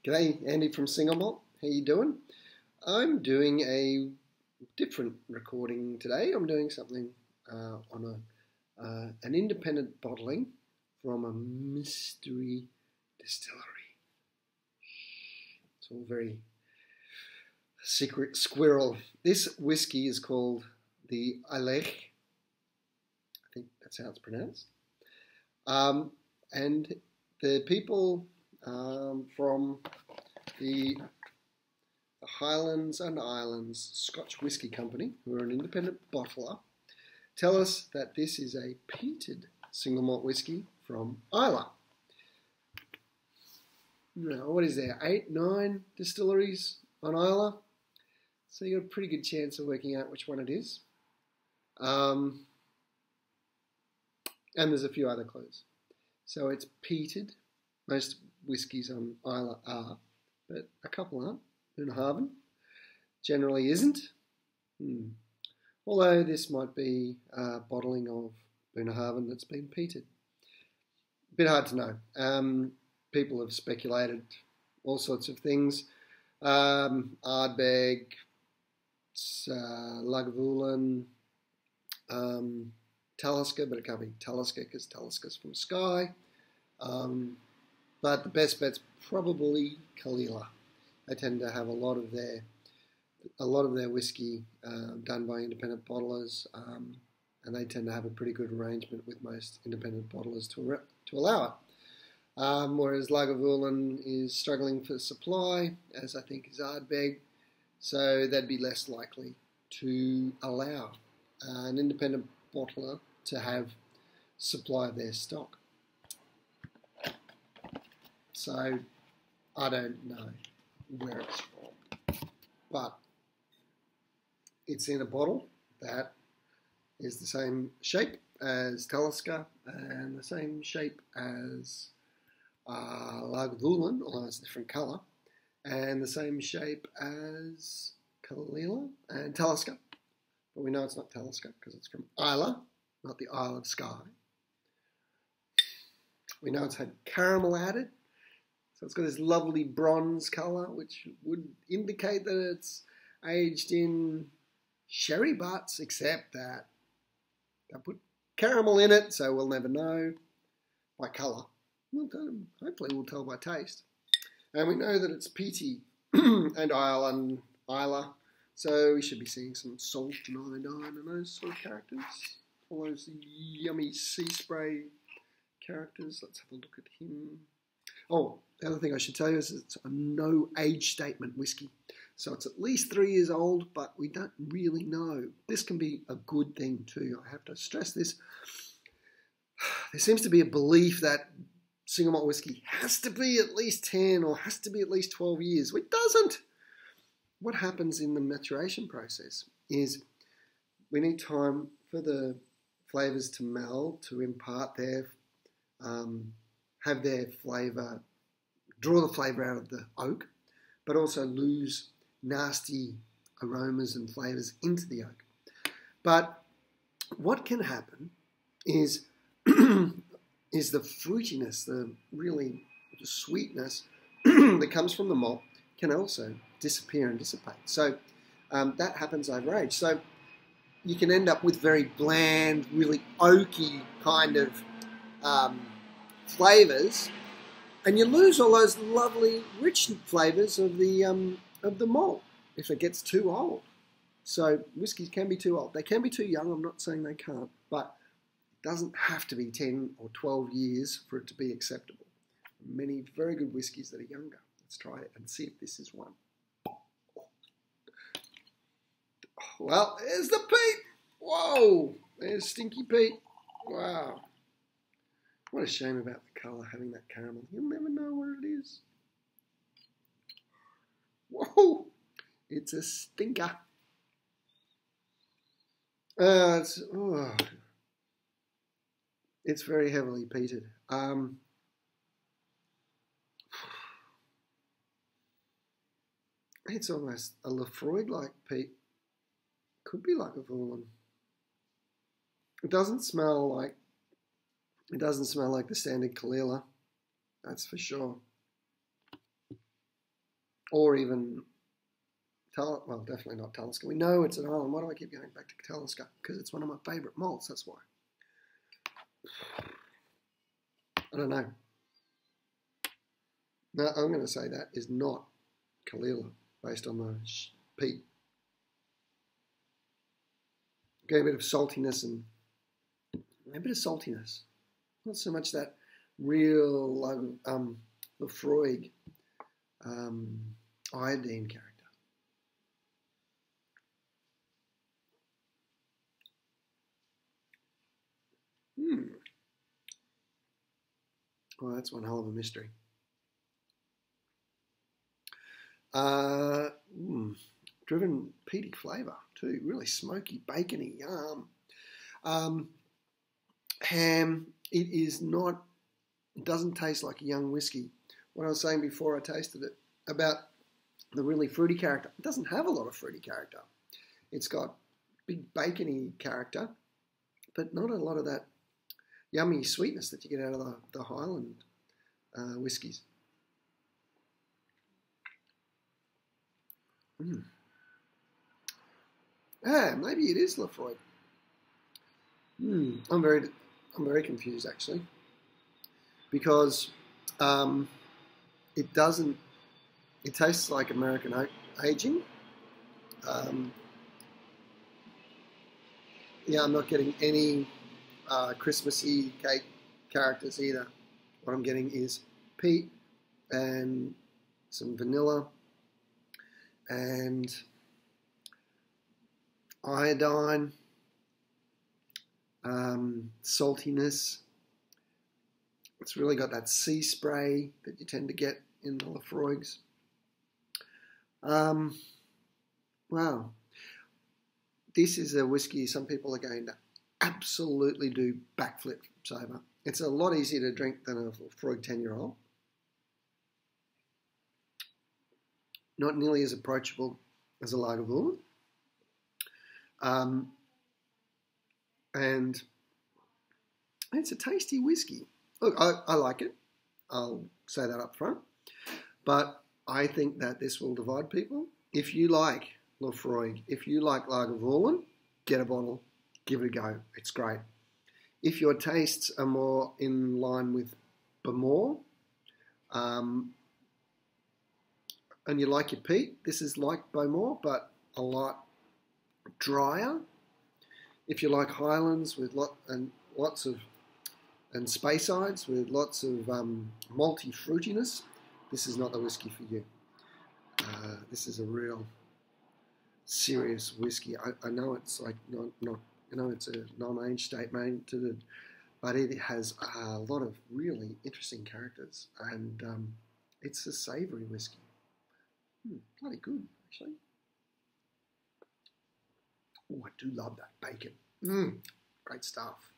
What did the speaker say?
G'day, Andy from Single Malt. How you doing? I'm doing a different recording today. I'm doing something on an independent bottling from a mystery distillery. It's all very secret squirrel. This whiskey is called the Ileach. I think that's how it's pronounced. And the people from the Highlands and Islands Scotch Whisky Company, who are an independent bottler, tell us that this is a peated single malt whisky from Islay. Now, what is there? 8, 9 distilleries on Islay? So you've got a pretty good chance of working out which one it is. And there's a few other clues. So it's peated. Most whiskies on Islay are, but a couple aren't. Bunnahabhain generally isn't. Although this might be a bottling of Bunnahabhain that's been peated. A bit hard to know. People have speculated all sorts of things. Ardbeg, Lagavulin, Talisker, but it can't be Talisker because Talisker's from Skye. But the best bet's probably Kalila. They tend to have a lot of their whiskey done by independent bottlers, and they tend to have a pretty good arrangement with most independent bottlers to allow it. Whereas Lagavulin is struggling for supply, as I think is Ardbeg, so they'd be less likely to allow an independent bottler to have supply of their stock. So I don't know where it's from, but it's in a bottle that is the same shape as Talisker and the same shape as Lagavulin, although it's a different colour, and the same shape as Kalila and Talisker. But we know it's not Talisker because it's from Islay, not the Isle of Skye. We know it's had caramel added. So it's got this lovely bronze colour, which would indicate that it's aged in sherry butts, except that they put caramel in it, so we'll never know by colour. Hopefully we'll tell by taste. And we know that it's peaty and Islay, so we should be seeing some salt and iodine and those sort of characters. All those yummy sea spray characters. Let's have a look at him. Oh, the other thing I should tell you is it's a no age statement whiskey. So it's at least 3 years old, but we don't really know. This can be a good thing too. I have to stress this. There seems to be a belief that single malt whiskey has to be at least 10 or has to be at least 12 years. It doesn't. What happens in the maturation process is we need time for the flavours to meld, to impart their have their flavour, draw the flavour out of the oak, but also lose nasty aromas and flavours into the oak. But what can happen is is the fruitiness, the sweetness that comes from the malt can also disappear and dissipate. So that happens over age. So you can end up with very bland, really oaky kind of flavours, and you lose all those lovely, rich flavours of the malt if it gets too old. So whiskies can be too old. They can be too young. I'm not saying they can't, but it doesn't have to be 10 or 12 years for it to be acceptable. Many very good whiskies that are younger. Let's try it and see if this is one. Well, there's the peat. Whoa, there's Stinky Pete. Wow. What a shame about the colour, having that caramel. You'll never know where it is. Whoa, it's a stinker. It's very heavily peated. It's almost a Lafroig-like peat. Could be like a Lagavulin. It doesn't smell like the standard Kalila, that's for sure. or even well, definitely not Talisker. We know it's an island. Why do I keep going back to Talisker? Because it's one of my favourite malts. That's why. I don't know. No, I'm going to say that is not Kalila based on the peat. Get a bit of saltiness and a bit of saltiness. Not so much that real Lefroy iodine character. Well, that's one hell of a mystery. Driven peaty flavour too, really smoky, bacony, yum. Ham, it is not, it doesn't taste like a young whiskey. What I was saying before I tasted it about the really fruity character, it doesn't have a lot of fruity character. It's got big bacony character, but not a lot of that yummy sweetness that you get out of the Highland whiskies. Maybe it is Lefroy. I'm very confused actually, because it doesn't. It tastes like American aging. Yeah, I'm not getting any Christmassy cake characters either. What I'm getting is peat and some vanilla and iodine, saltiness. It's really got that sea spray that you tend to get in the Lefroigs. Wow. This is a whiskey some people are going to absolutely do backflips over. It's a lot easier to drink than a Lefroy 10-year-old. Not nearly as approachable as a Lagavulin. And it's a tasty whiskey. Look, I like it. I'll say that up front. But I think that this will divide people. If you like Lefroy, if you like Lagavulin, get a bottle, give it a go. It's great. If your tastes are more in line with Bowmore, and you like your peat, this is like Bowmore, but a lot drier. If you like Highlands with lots of Spacesides with lots of malty fruitiness, this is not the whiskey for you. This is a real serious whiskey. I know it's like not it's a non-age state maintained, but it has a lot of really interesting characters, and it's a savoury whiskey. Bloody good, actually. Oh, I do love that bacon. Great stuff.